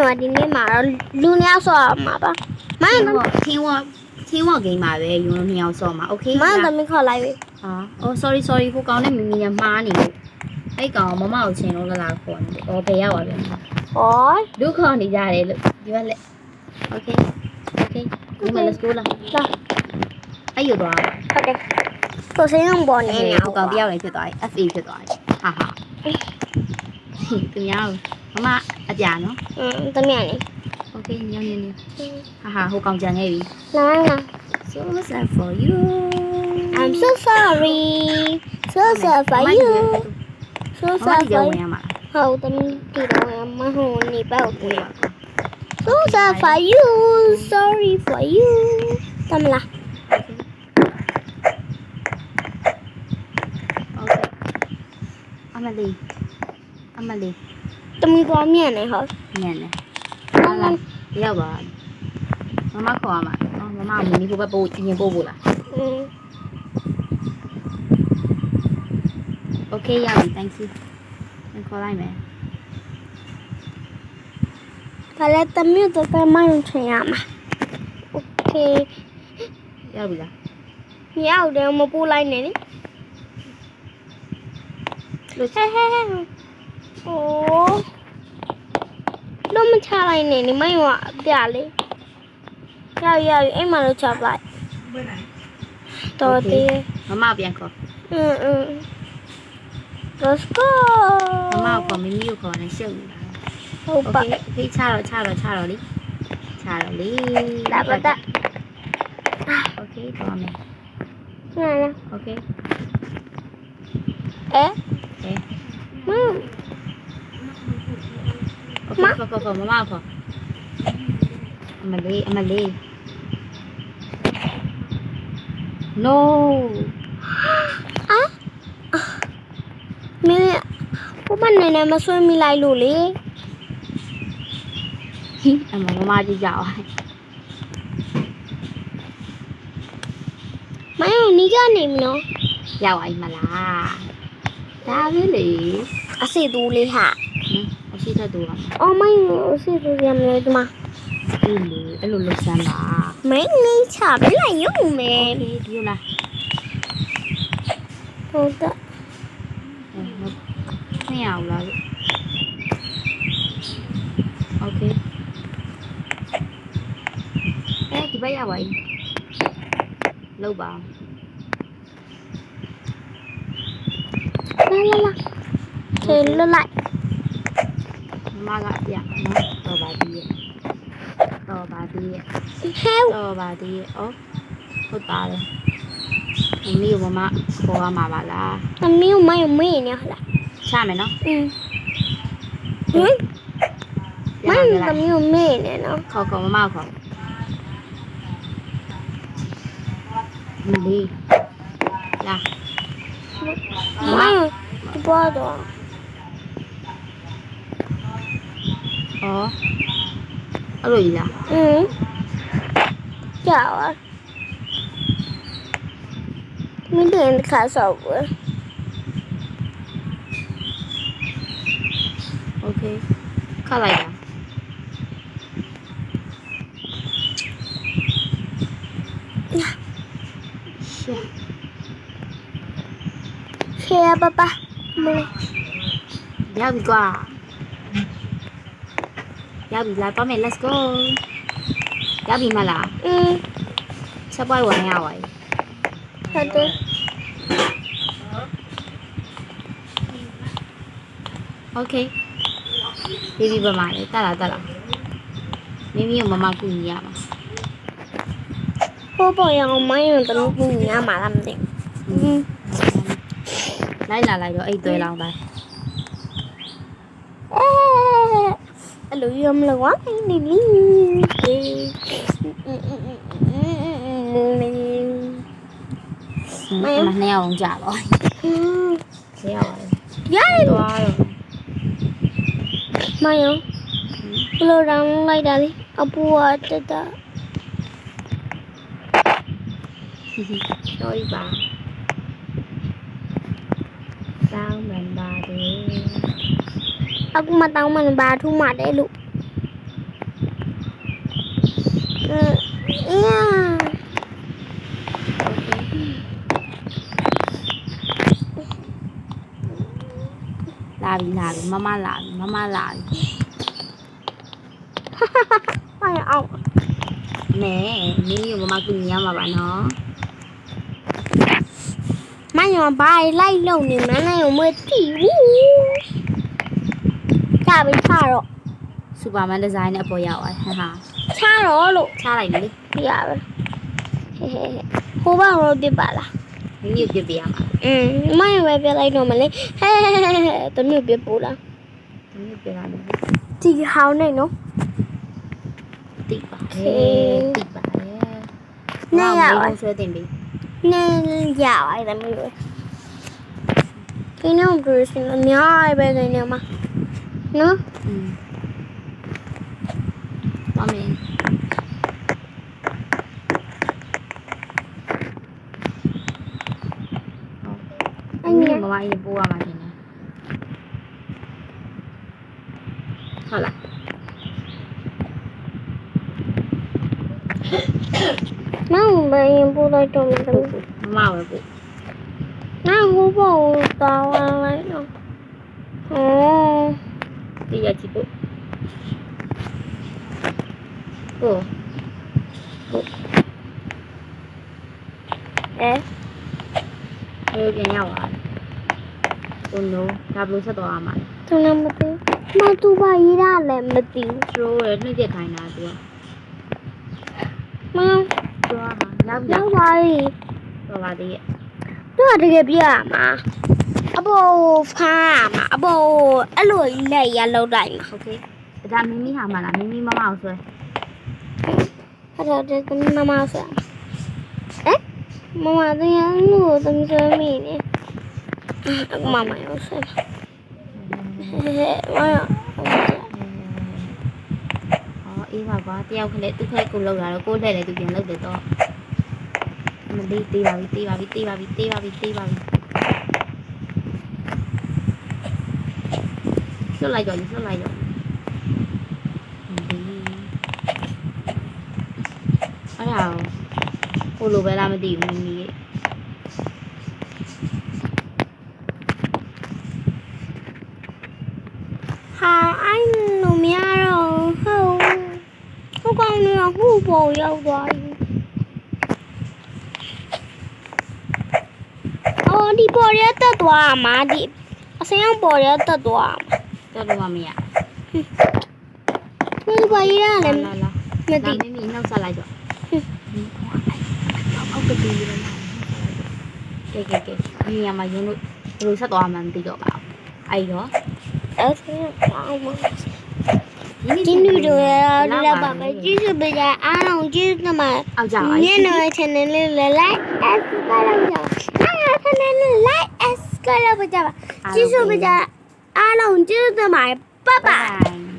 ရောဒီနေ့မှာလူနှစ်ယောက်ဆော့မှာပါမင်းတော့ထင်းဝဂိမ်းပါပဲယူလို့2ယောက်ဆော့မှာโอเคမင်းသမီးခေါ်လိုက်ပြီ ဟာအော် sorry ဟိုကောင်နဲ့မမီနဲ့မှားနေလို့အဲ့ကောင်မမကိုချင်းလို့လာခေါ်နေတယ်အော်ဘယ်ရောက်ပါလဲဟောဒုက္ခနေကြတယ်လို့ဒီဘက်လက်โอเคဒီမှာ let's go လာအဲ့ရသွားဟုတ်တယ်ကိုစင်းအောင်ပေါ်နေဟိုကောင်တယောက်လည်းဖြစ်သွားပြီ FA ဖြစ်သွားပြီဟာသူများမမအပြာနော်သမီးရနေ Okay ညနေနေဟာဟိုကောင်ကြံခဲ့ပြီလာ So sad for you I'm so sorry so sad for you so sad for you ဟုတ်သမီးဒီတော့မဟုတ်နေပါဘူး so sad for you sorry for you တမလားအမလေးသမီးပေါ်မြင်နေဟုတ်မြင်နေဟာလားရောက်ပါမမခေါ်ရမှာမမမီဟိုဘက်ပို့ရင်ပို့ဖို့လားOkay ရပြီ thank you ခေါ်လိုက်မယ်ဘာလဲသမီးတို့ကမှမချင်ရမှာ Okay ရောက်ပြီလားရောက်တယ်မပို့လိုက်နဲ့နိဟဲโอ้လုံးမချလိုက်နဲ့နိမယအပြလေးရောက်အိမ်မှာလို့ချပလိုက်တော်သေးမမပြန်ခေါ်Let's go မမခေါ်မမီကိုခေါ်နေရှုပ်နေတာဟုတ်ပါOkay ချတော့လေချတော့လေလာပါတာ Okay သွားမယ်နာ Okay ခေါ်မမခေါ်အမလေး No မင်းဘမနဲ့မဆွေးမိလိုက်လို့လေအမကြီးကြောက်မယုံနီးကနေမနော်ရောက်အိမ်မလားဒါပဲလေအစီတူလေးဟာအရှိတဲ့တူလားအော်မယုံအစီတူရမလို့ဒီမှာအေးလေအဲ့လိုလုပ်စမ်းပါမင်းနေချပြလိုက်ရုံမယ် Okay ဒီလိုလားဟုတ်တယ်မရဘူးလား Okay ဒီဘက်ရောက်ပါ යි လောက်ပါလာကျေလွတ်လိုက်မမကပြနော်တော်ပါသေးရဲ့ဟဲ့တော်ပါသေးရဲ့အော်ဟုတ်ပါတယ်မမကိုမမခေါ်ရမှာပါလားသမီးမယုံမေးနေဟလားချမယ်နော်ဟင်မသမီးမေးနေနော်ခေါ်မမခေါ်မလေးလာမဒီပေါ်တော့အော်အဲ့လိုကြီးလားကြာပါမင်းတင်ခါဆောက်ဘူး Okay ခါလိုက်တာရှေ့ပါပါမလေးရောက်ပြီကွာရောက်ပြီလားတော့မယ် let's go ရောက်ပြီမလားချက်ပွိုင်းဝင်ရပါ යි ဟုတ်တယ် Okay ဒီဘက်မှာလေတက်လာမိမိကိုမမကူညီရမှာပေါ်ရအောင်မယုံတော့ကူညီရမှာလားမသိဘူးလိုက်လာလိုက်တော့အိတ်သွဲလောင်းတိုင်းအဲ့လိုရမလို့ဝိုင်းနေပြီမနှစ်ယောက်ကြာတော့ဆရာပါရတယ်သွားတော့မယုံဘလိုတောင်းလိုက်တာလေအပူကတက်တာ sorry ပါတောင်းမှန်ပါတယ်အခုမတောင်းမှန်ဘာထူးမှတယ်လို့ လာပြီမမလာပြီ မိုင်းအောင် နဲမင်းကိုမမကူညီရမှာပါနော် မိုင်းရောဘာလိုက်လုံနေမနဲ့မတီးဘူးကြပြီချတော့ စူပါမန်ဒီဇိုင်းနဲ့အပေါ်ရောက်သွားဟာ ချတော့လို့ ချလိုက်ပြီလေ ပြရပဲဟိုဘရောပြပါလား မင်းကိုပြပြရမှာ မိုင်းပဲပြလိုက်တော့မလဲဟဲတမျိုးပြပို့လား မင်းပြလာတယ် ဒီဟောင်းနေနော် တိပါတယ်ဆွဲတင်ပြီ နေရပါတယ်မျိုးပဲဒီနေ့ဘယ်စင်းအများပဲနေမှာနော် ပါမင်းအဲ့ဒီမမအရင်ပို့ရမှာတင်တယ်ဟုတ်လား မောင်ဘယ်ရင်ပို့လိုက်တော့မလဲ မမပဲပို့ နောက်ဟိုဘောတောင်းလိုက်တော့ဟော ဒီရချီပို့ပို့ အဲ ပြန်ရောက်လာတယ်။ဒါဘလို့ဆက်သွားမှာလဲ သူလည်းမသိမသူပါရေးရလည်းမသိဘူး ။ Throw ရနှိမ့်ချက်ခိုင်းတာသူက မောင် ။ Throw ဟာရောက်ပြီ ရောက်ပါပြီ ။တော့ပါသေးရဲ့ သူကတကယ်ပြရမှာအဘောဖားမှာအဘောအဲ့လိုလက်ရလောက်တိုင်း ။ Okay ။ဒါမင်းမီဟာမလားမင်းမီမမအောင်ဆွဲ အဲ့တော့ဒီမမဆိုမမတရားလို့သမီးဆိုမိနေမမရောဆက်ဟဲ့ဝါ ။အော်အေးပါကွာတယောက်ခနဲ့သူ့ခက်ကိုလောက်လာတော့ကိုလက်လည်းသူပြန်လောက်တယ်တော့။မလေးတေးပါပြီ။ဆွတ်လိုက်တော့အဲ့ဒါကိုလိုပဲလားမသိဘူးမင်းကြီး ဟာအိုင်းလို့မရတော့ဟုတ်ကောင်းနေတော့ဟို့ပေါ်ရောက်သွားပြီအော်ဒီပေါ်ရတက်သွားမှာဒီအစင်းပေါ်ရတက်သွားမှာ တော်တော်မမရ ဒီပေါ်ရလည်း လာ မသိ မင်းမီနောက်ဆက်လိုက်တော့အောက်ကတူးရမ်းကဲဒီညမှာရုံးလို့ဘယ်လိုဆက်သွားမှန်းမသိတော့ပါဘူးအဲ့တော့ အဲ့ဒါအောင်မဒီနူတို့ရလာပါမယ်ကျေးဇူးပေးကြအားလုံးကျေးဇူးတင်ပါတယ် အောက်ကြပါ ညနေ channel လေး like as ကလောက်ကြပါအား channel လေး like as ကလောက်ကြပါကျေးဇူးပေးကြအားလုံးကျေးဇူးတင်ပါတယ်ဘိုင်ဘိုင် Bye.